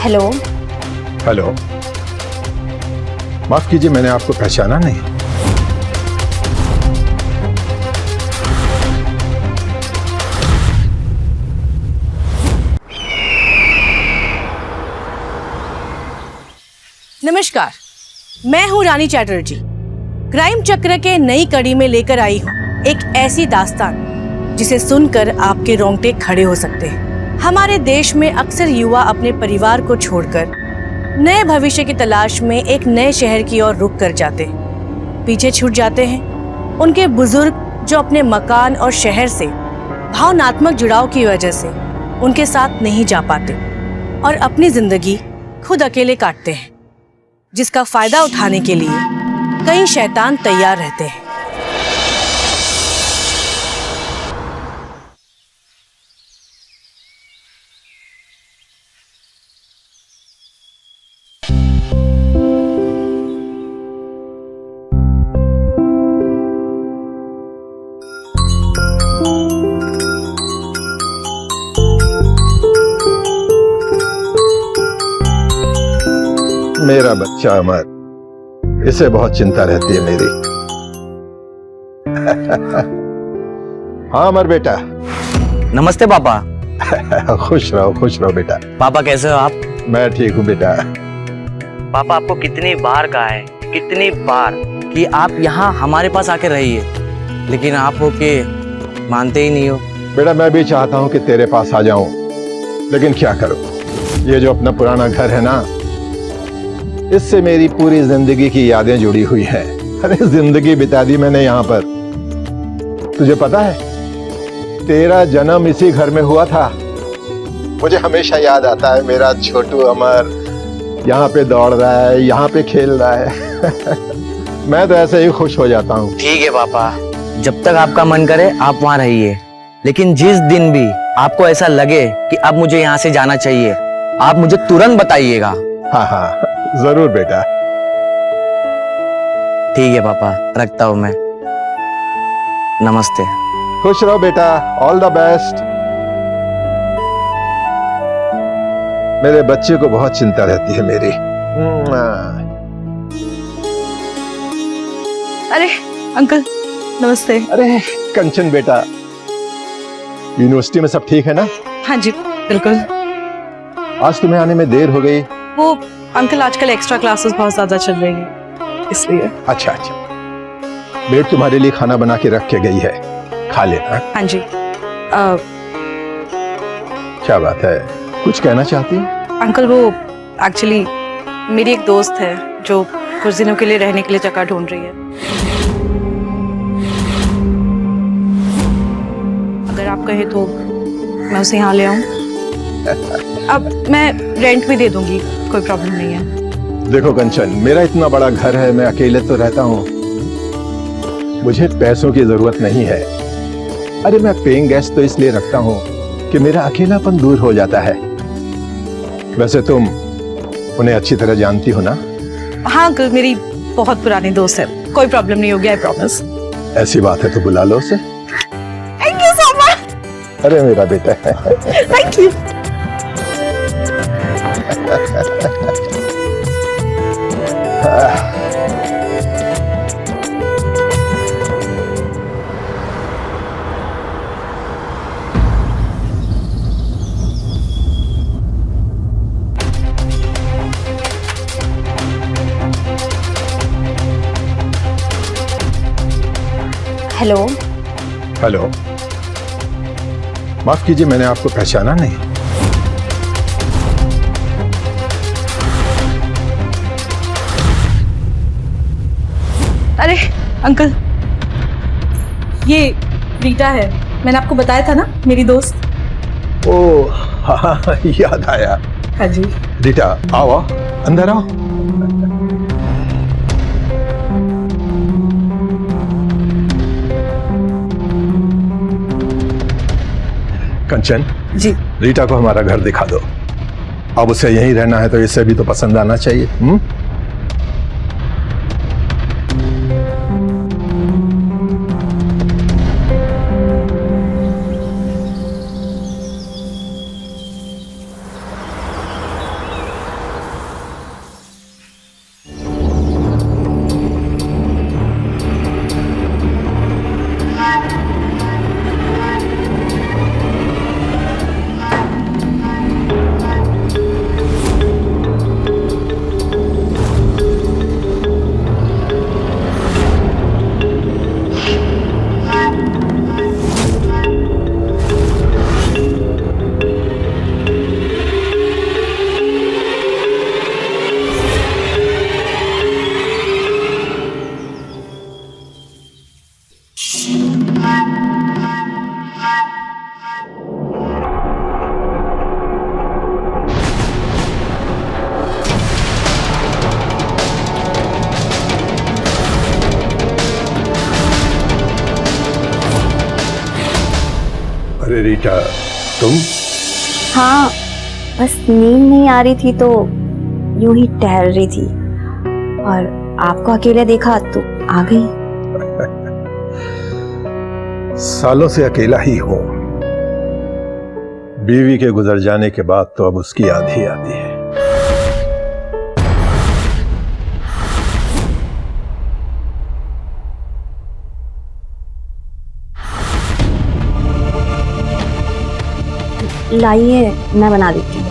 Hello. Hello, माफ कीजिए, मैंने आपको पहचाना नहीं। नमस्कार, मैं हूं रानी चैटर्जी। क्राइम चक्र के नई कड़ी में लेकर आई हूं एक ऐसी दास्तान जिसे सुनकर आपके रोंगटे खड़े हो सकते हैं। हमारे देश में अक्सर युवा अपने परिवार को छोड़कर नए भविष्य की तलाश में एक नए शहर की ओर रुख कर जाते हैं। पीछे छूट जाते हैं उनके बुजुर्ग जो अपने मकान और शहर से भावनात्मक जुड़ाव की वजह से उनके साथ नहीं जा पाते और अपनी जिंदगी खुद अकेले काटते हैं, जिसका फायदा उठाने के लिए कई शैतान तैयार रहते हैं। मेरा बच्चा अमर, इसे बहुत चिंता रहती है मेरी। हाँ अमर बेटा। नमस्ते पापा। खुश रहो बेटा। पापा कैसे हो आप? मैं ठीक हूँ बेटा। पापा आपको कितनी बार कहा है, कितनी बार कि आप यहाँ हमारे पास आके रहिए, लेकिन आप हो के मानते ही नहीं हो। बेटा मैं भी चाहता हूँ कि तेरे पास आ जाऊं, लेकिन क्या करूं, ये जो अपना पुराना घर है ना, इससे मेरी पूरी जिंदगी की यादें जुड़ी हुई हैं। अरे जिंदगी बिता दी मैंने यहाँ पर। तुझे पता है, तेरा जन्म इसी घर में हुआ था। मुझे हमेशा याद आता है मेरा छोटू अमर यहाँ पे दौड़ रहा है, यहाँ पे खेल रहा है। मैं तो ऐसे ही खुश हो जाता हूँ। ठीक है पापा, जब तक आपका मन करे आप वहाँ रहिए, लेकिन जिस दिन भी आपको ऐसा लगे कि अब मुझे यहाँ से जाना चाहिए, आप मुझे तुरंत बताइएगा। हाँ जरूर बेटा। ठीक है पापा, रखता हूँ मैं। नमस्ते। खुश रहो बेटा, ऑल द बेस्ट। मेरे बच्चे को बहुत चिंता रहती है मेरी। अरे अंकल नमस्ते। अरे कंचन बेटा, यूनिवर्सिटी में सब ठीक है ना? हाँ जी बिल्कुल। आज तुम्हें आने में देर हो गई। वो अंकल आजकल एक्स्ट्रा क्लासेस बहुत ज्यादा चल रही हैं, इसलिए। अच्छा, बेट तुम्हारे लिए खाना बना के रख के गई है, खा लेना। हाँ जी। क्या बात है, कुछ कहना चाहती है? अंकल वो एक्चुअली मेरी एक दोस्त है जो कुछ दिनों के लिए रहने के लिए जगह ढूंढ रही है। अगर आप कहे तो मैं उसे यहाँ ले आऊं। अब मैं रेंट भी दे दूंगी, कोई प्रॉब्लम नहीं है। देखो कंचन, मेरा इतना बड़ा घर है, मैं अकेले तो रहता हूँ, मुझे पैसों की जरूरत नहीं है। अरे मैं पेइंग गेस्ट तो इसलिए रखता हूँ कि मेरा अकेलापन दूर हो जाता है। वैसे तुम उन्हें अच्छी तरह जानती हो ना? हाँ अंकल, मेरी बहुत पुरानी दोस्त है, कोई प्रॉब्लम नहीं होगी, आई प्रॉमिस। ऐसी बात है तो बुला लो उसे। Thank you so much. अरे मेरा बेटा। Thank you. हेलो। हेलो, माफ कीजिए, मैंने आपको पहचाना नहीं। अरे अंकल, ये रीटा है, मैंने आपको बताया था ना, मेरी दोस्त। ओह हाँ, याद आया। हाँ जी। रीटा आओ, अंदर आओ। कंचन जी। रीटा को हमारा घर दिखा दो। अब उसे यहीं रहना है तो इसे भी तो पसंद आना चाहिए। अरे रीटा, तुम? हाँ, बस नींद नहीं आ रही थी तो यूं ही टहल रही थी और आपको अकेले देखा तो आ गई। सालों से अकेला ही हूं। बीवी के गुजर जाने के बाद तो अब उसकी याद ही आती है। लाइए, मैं बना देती हूँ।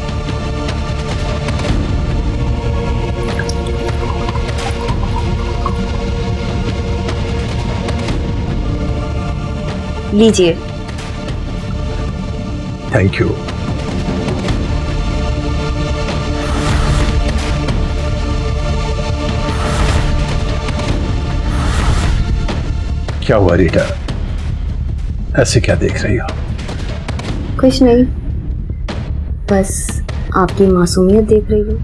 लीजिए। Thank you. क्या हुआ रीटा, ऐसे क्या देख रही हो? कुछ नहीं, बस आपकी मासूमियत देख रही हूँ।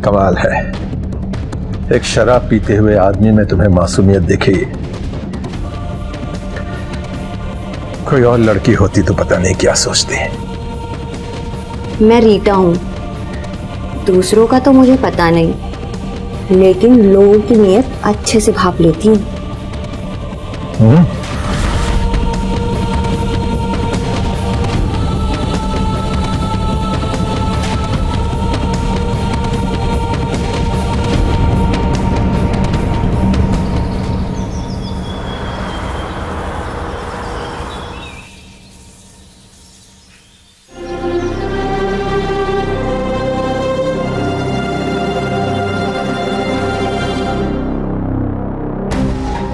कमाल है, एक शराब पीते हुए आदमी में तुम्हें मासूमियत दिखी। कोई और लड़की होती तो पता नहीं क्या सोचती। मैं रीटा हूँ, दूसरों का तो मुझे पता नहीं, लेकिन लोगों की नीयत अच्छे से भाप लेती हूँ।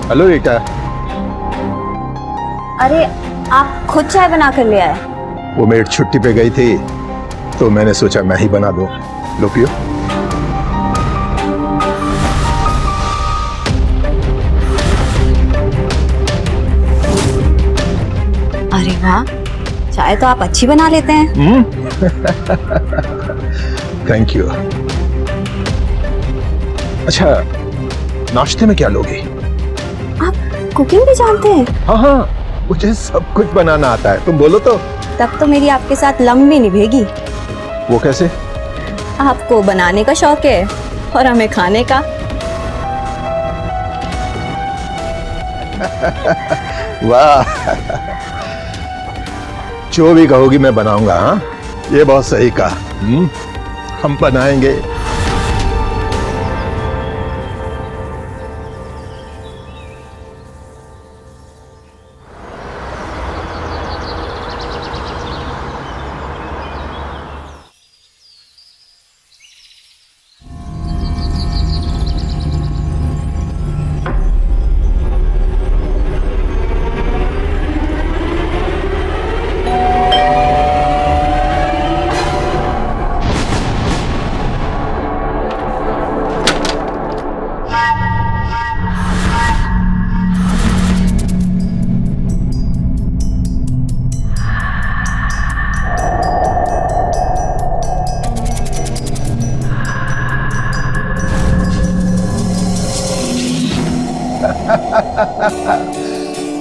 Hello Rita. अरे, आप खुद चाय बना कर ले आए? वो मेड छुट्टी पे गई थी तो मैंने सोचा मैं ही बना दूं। लो पियो। अरे वाह, चाय तो आप अच्छी बना लेते हैं। Thank you. अच्छा, नाश्ते में क्या लोगे? आप कुकिंग भी जानते हैं? हाँ हाँ, मुझे सब कुछ बनाना आता है। तुम बोलो तो। तब तो मेरी आपके साथ लंबी निभेगी। वो कैसे? आपको बनाने का शौक है और हमें खाने का। वाह, जो भी कहोगी मैं बनाऊंगा। हाँ, ये बहुत सही कहा। हम बनाएंगे।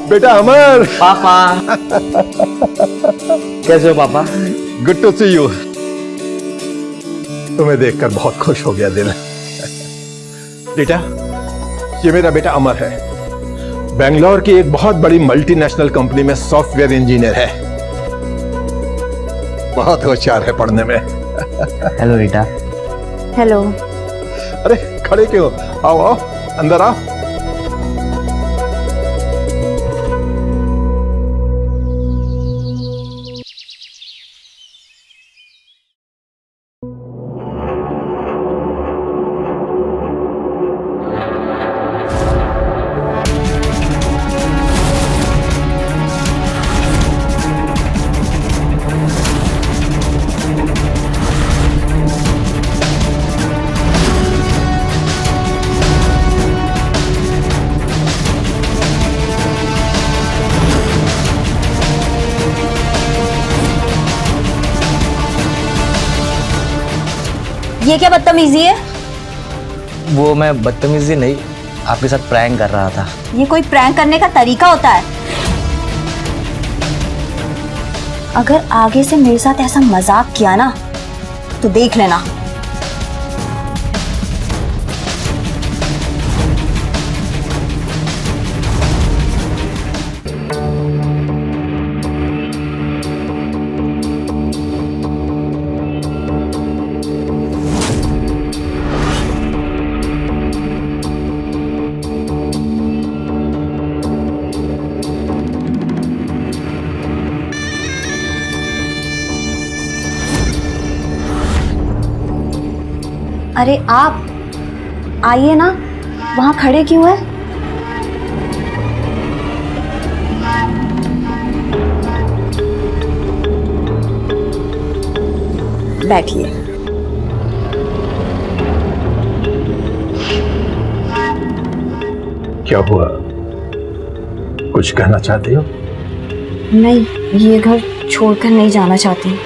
बेटा अमर। पापा। कैसे हो पापा? Good to see you. तुम्हें देखकर बहुत खुश हो गया दिल। बेटा, ये मेरा बेटा अमर है। बेंगलोर की एक बहुत बड़ी मल्टीनेशनल कंपनी में सॉफ्टवेयर इंजीनियर है। बहुत होशियार है पढ़ने में। Hello Rita. हेलो। अरे खड़े क्यों? आओ आओ, अंदर आओ। ये क्या बदतमीजी है? वो मैं बदतमीजी नहीं, आपके साथ प्रैंक कर रहा था। ये कोई प्रैंक करने का तरीका होता है? अगर आगे से मेरे साथ ऐसा मजाक किया ना तो देख लेना। अरे आप आइए ना, वहां खड़े क्यों हैं? बैठिए। क्या हुआ, कुछ कहना चाहते हो? नहीं, ये घर छोड़कर नहीं जाना चाहती।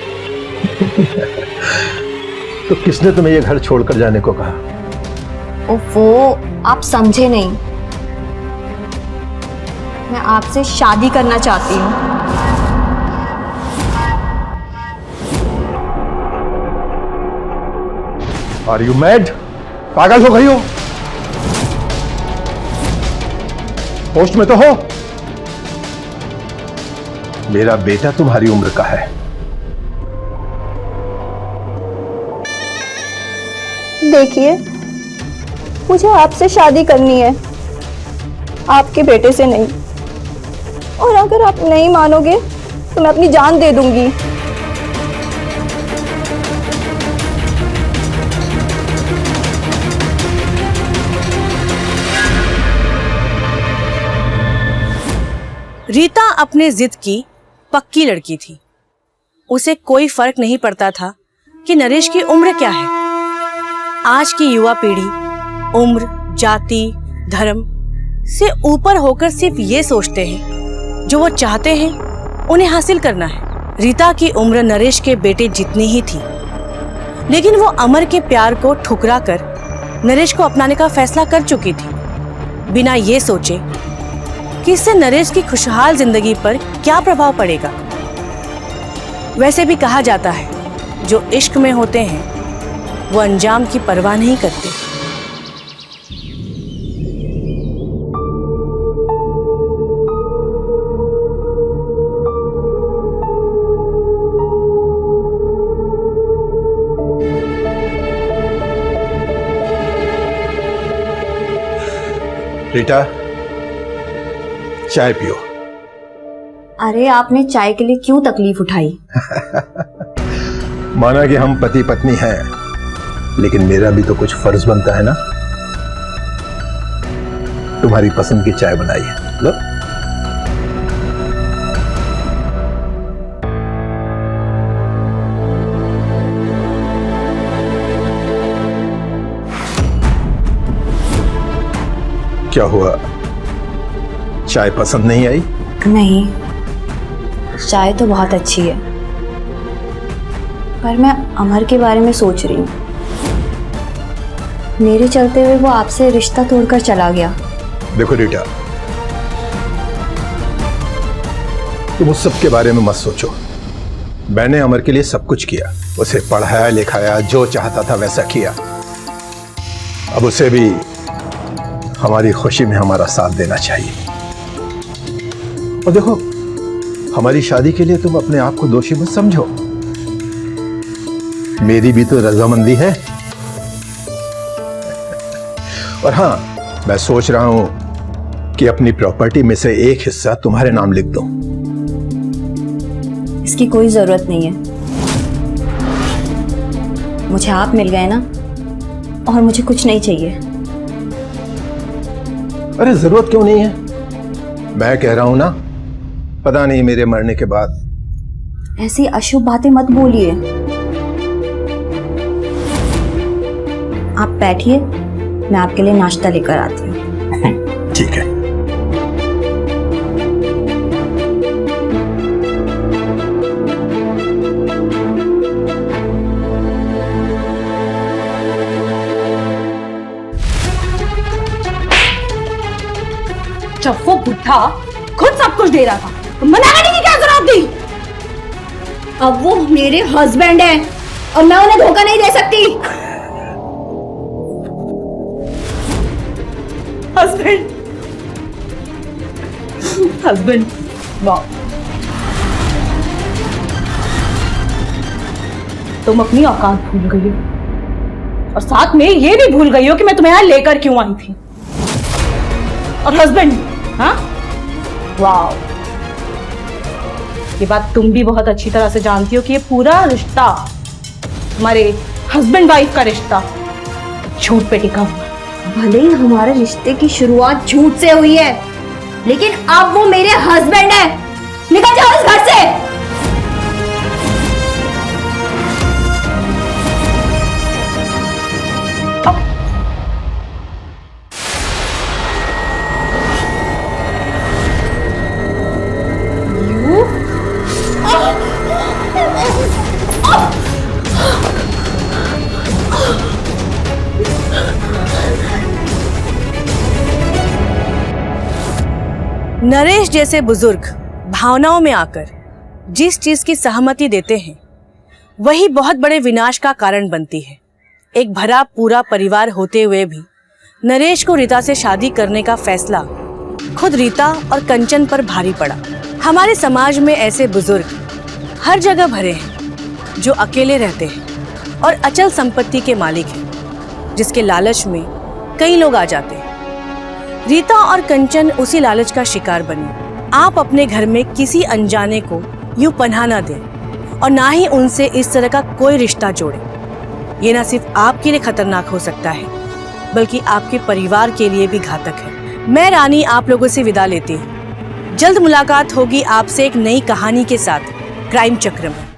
तो किसने तुम्हें ये घर छोड़कर जाने को कहा? वो आप समझे नहीं। मैं आपसे शादी करना चाहती हूँ। Are you mad? पागल हो गई हो? होश में तो हो? मेरा बेटा तुम्हारी उम्र का है। देखिए, मुझे आपसे शादी करनी है, आपके बेटे से नहीं। और अगर आप नहीं मानोगे तो मैं अपनी जान दे दूंगी। रीता अपने जिद की पक्की लड़की थी। उसे कोई फर्क नहीं पड़ता था कि नरेश की उम्र क्या है। आज की युवा पीढ़ी उम्र, जाति, धर्म से ऊपर होकर सिर्फ ये सोचते हैं जो वो चाहते हैं उन्हें हासिल करना है। रीता की उम्र नरेश के बेटे जितनी ही थी, लेकिन वो अमर के प्यार को ठुकरा कर नरेश को अपनाने का फैसला कर चुकी थी, बिना ये सोचे कि इससे नरेश की खुशहाल जिंदगी पर क्या प्रभाव पड़ेगा। वैसे भी कहा जाता है, जो इश्क में होते हैं वो अंजाम की परवाह नहीं करते। रीटा, चाय पियो। अरे आपने चाय के लिए क्यों तकलीफ उठाई? माना कि हम पति पत्नी हैं, लेकिन मेरा भी तो कुछ फर्ज बनता है ना। तुम्हारी पसंद की चाय बनाई है, लो। क्या हुआ, चाय पसंद नहीं आई? नहीं, चाय तो बहुत अच्छी है, पर मैं अमर के बारे में सोच रही हूँ। मेरे चलते हुए वो आपसे रिश्ता तोड़कर चला गया। देखो रीटा, तुम उस सब के बारे में मत सोचो। मैंने अमर के लिए सब कुछ किया, उसे पढ़ाया लिखाया, जो चाहता था वैसा किया। अब उसे भी हमारी खुशी में हमारा साथ देना चाहिए। और देखो, हमारी शादी के लिए तुम अपने आप को दोषी मत समझो। मेरी भी तो रजामंदी है। और हाँ, मैं सोच रहा हूं कि अपनी प्रॉपर्टी में से एक हिस्सा तुम्हारे नाम लिख दूं। इसकी कोई जरूरत नहीं है। मुझे आप मिल गए ना, और मुझे कुछ नहीं चाहिए। अरे जरूरत क्यों नहीं है? मैं कह रहा हूं ना, पता नहीं मेरे मरने के बाद। ऐसी अशुभ बातें मत बोलिए। आप बैठिए, मैं आपके लिए नाश्ता लेकर आती हूँ। ठीक है। जब वो बुढ़ा खुद सब कुछ दे रहा था तो मना करने की क्या जरूरत थी? अब वो मेरे हस्बैंड है और मैं उन्हें धोखा नहीं दे सकती। हस्बैंड, हस्बैंड, वाह, तुम अपनी औकात भूल गई हो और साथ में ये भी भूल गई हो कि मैं तुम्हें यहाँ लेकर क्यों आई थी। और हस्बैंड, हाँ, वाह, ये बात तुम भी बहुत अच्छी तरह से जानती हो कि ये पूरा रिश्ता, हमारे हस्बैंड वाइफ का रिश्ता, झूठ पे टिका हुआ। भले ही हमारे रिश्ते की शुरुआत झूठ से हुई है, लेकिन अब वो मेरे हस्बैंड है। निकल जाओ इस घर से। नरेश जैसे बुजुर्ग भावनाओं में आकर जिस चीज की सहमति देते हैं वही बहुत बड़े विनाश का कारण बनती है। एक भरा पूरा परिवार होते हुए भी नरेश को रीता से शादी करने का फैसला खुद रीता और कंचन पर भारी पड़ा। हमारे समाज में ऐसे बुजुर्ग हर जगह भरे हैं जो अकेले रहते हैं और अचल संपत्ति के मालिक हैं, जिसके लालच में कई लोग आ जाते हैं। रीता और कंचन उसी लालच का शिकार बनी। आप अपने घर में किसी अनजाने को यूं पनाह न दें और ना ही उनसे इस तरह का कोई रिश्ता जोड़ें। ये ना सिर्फ आपके लिए खतरनाक हो सकता है बल्कि आपके परिवार के लिए भी घातक है। मैं रानी आप लोगों से विदा लेती हूँ। जल्द मुलाकात होगी आपसे एक नई कहानी के साथ क्राइम चक्र में।